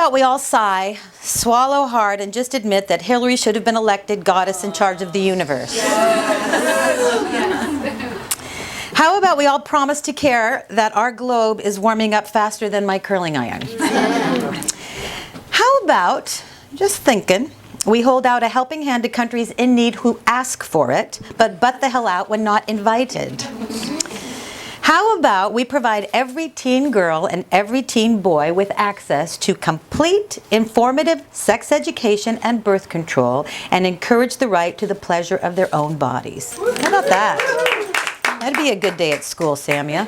about we all sigh, swallow hard, and just admit that Hillary should have been elected goddess in charge of the universe? How about we all promise to care that our globe is warming up faster than my curling iron? How about, just thinking, we hold out a helping hand to countries in need who ask for it, but butt the hell out when not invited? How about we provide every teen girl and every teen boy with access to complete, informative sex education and birth control and encourage the right to the pleasure of their own bodies? How about that? That'd be a good day at school, Samia.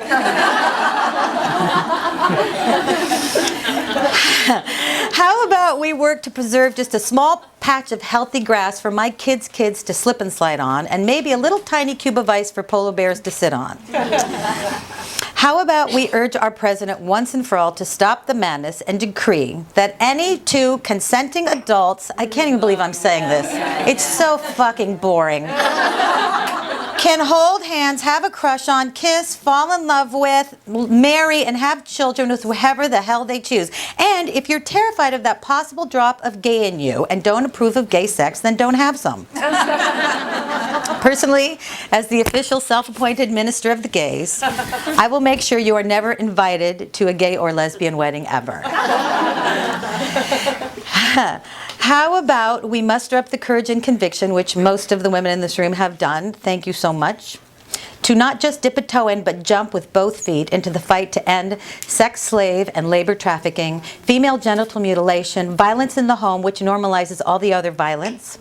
How about we work to preserve just a small patch of healthy grass for my kids' kids to slip and slide on, and maybe a little tiny cube of ice for polar bears to sit on? How about we urge our president once and for all to stop the madness and decree that any two consenting adults, I can't even believe I'm saying this, it's so fucking boring, can hold hands, have a crush on, kiss, fall in love with, marry, and have children with whoever the hell they choose. And if you're terrified of that possible drop of gay in you and don't approve of gay sex, then don't have some. Personally, as the official self-appointed minister of the gays, I will make sure you are never invited to a gay or lesbian wedding ever. How about we muster up the courage and conviction, which most of the women in this room have done, thank you so much, to not just dip a toe in, but jump with both feet into the fight to end sex slave and labor trafficking, female genital mutilation, violence in the home, which normalizes all the other violence,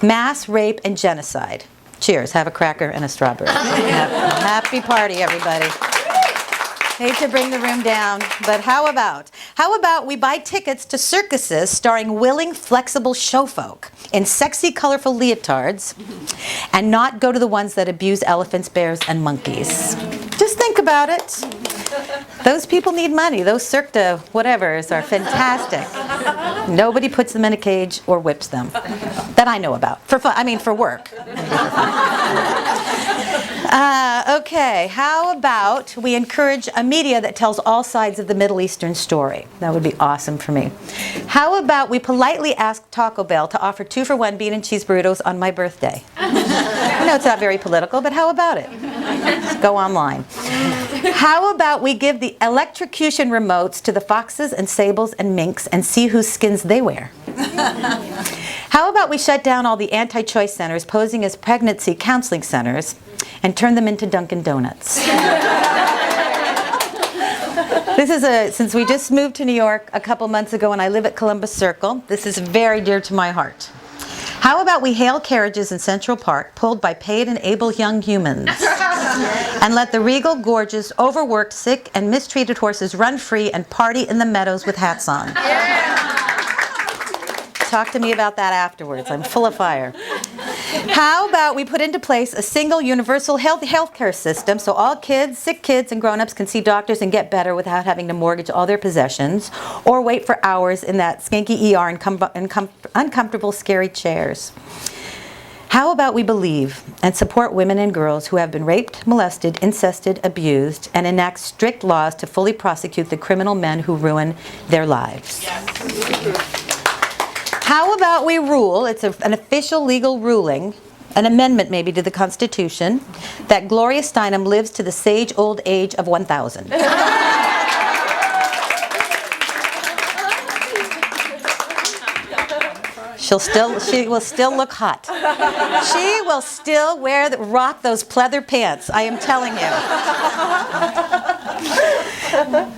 mass rape, and genocide. Cheers. Have a cracker and a strawberry. Happy party, everybody. Hate to bring the room down, but how about we buy tickets to circuses starring willing, flexible showfolk in sexy, colorful leotards and not go to the ones that abuse elephants, bears, and monkeys? Just think about it. Those people need money. Those Cirque du whatevers are fantastic. Nobody puts them in a cage or whips them. That I know about. For fun, I mean for work. Okay, how about we encourage a media that tells all sides of the Middle Eastern story? That would be awesome for me. How about we politely ask Taco Bell to offer 2-for-1 bean and cheese burritos on my birthday? I know it's not very political, but how about it? Just go online. How about we give the electrocution remotes to the foxes and sables and minks and see whose skins they wear? How about we shut down all the anti-choice centers posing as pregnancy counseling centers and turn them into Dunkin' Donuts? This is since we just moved to New York a couple months ago and I live at Columbus Circle, this is very dear to my heart. How about we hail carriages in Central Park pulled by paid and able young humans and let the regal, gorgeous, overworked, sick, and mistreated horses run free and party in the meadows with hats on? Talk to me about that afterwards. I'm full of fire. How about we put into place a single universal healthcare system so all kids, sick kids, and grown-ups can see doctors and get better without having to mortgage all their possessions or wait for hours in that skanky ER and uncomfortable, scary chairs? How about we believe and support women and girls who have been raped, molested, incested, abused, and enact strict laws to fully prosecute the criminal men who ruin their lives? Yes. How about we rule, it's an official legal ruling, an amendment maybe to the Constitution, that Gloria Steinem lives to the sage old age of 1,000. She will still look hot. She will still rock those pleather pants, I am telling you.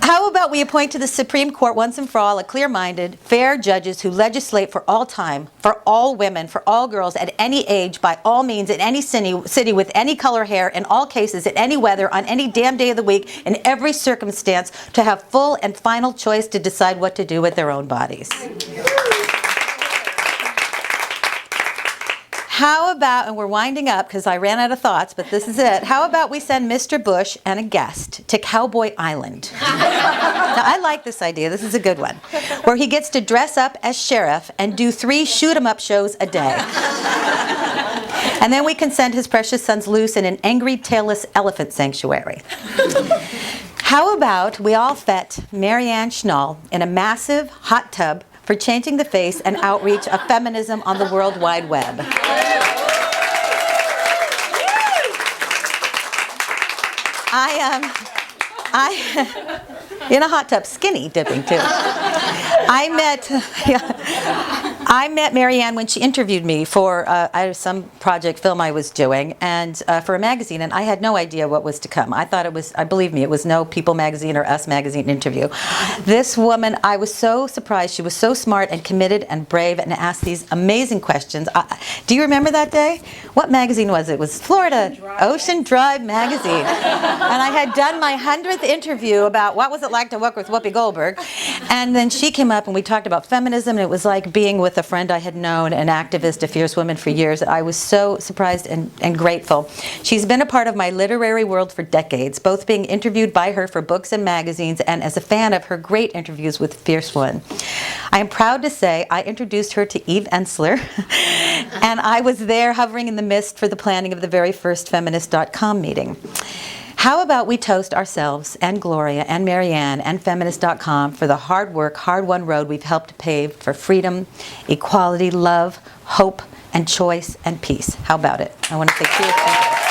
How about we appoint to the Supreme Court once and for all a clear-minded, fair judges who legislate for all time, for all women, for all girls, at any age, by all means, in any city with any color hair, in all cases, in any weather, on any damn day of the week, in every circumstance, to have full and final choice to decide what to do with their own bodies. How about, and we're winding up because I ran out of thoughts, but this is it. How about we send Mr. Bush and a guest to Cowboy Island? Now, I like this idea. This is a good one. Where he gets to dress up as sheriff and do 3 shoot-'em-up shows a day. And then we can send his precious sons loose in an angry, tailless elephant sanctuary. How about we all fet Marianne Schnall in a massive hot tub for changing the face and outreach of feminism on the World Wide Web. In a hot tub, skinny dipping too. I met Marianne when she interviewed me for some project film I was doing, and for a magazine, and I had no idea what was to come. I thought it was, believe me, it was no People magazine or Us magazine interview. This woman, I was so surprised. She was so smart and committed and brave and asked these amazing questions. Do you remember that day? What magazine was it? It was Florida Ocean Drive magazine. And I had done my 100th interview about what was it like to work with Whoopi Goldberg. And then she came up and we talked about feminism, and it was like being with a friend I had known, an activist, a fierce woman for years. I was so surprised and grateful. She's been a part of my literary world for decades, both being interviewed by her for books and magazines and as a fan of her great interviews with Fierce One. I am proud to say I introduced her to Eve Ensler, and I was there hovering in the mist for the planning of the very first Feminist.com meeting. How about we toast ourselves and Gloria and Marianne and Feminist.com for the hard work, hard-won road we've helped pave for freedom, equality, love, hope, and choice and peace. How about it? I want to say cheers.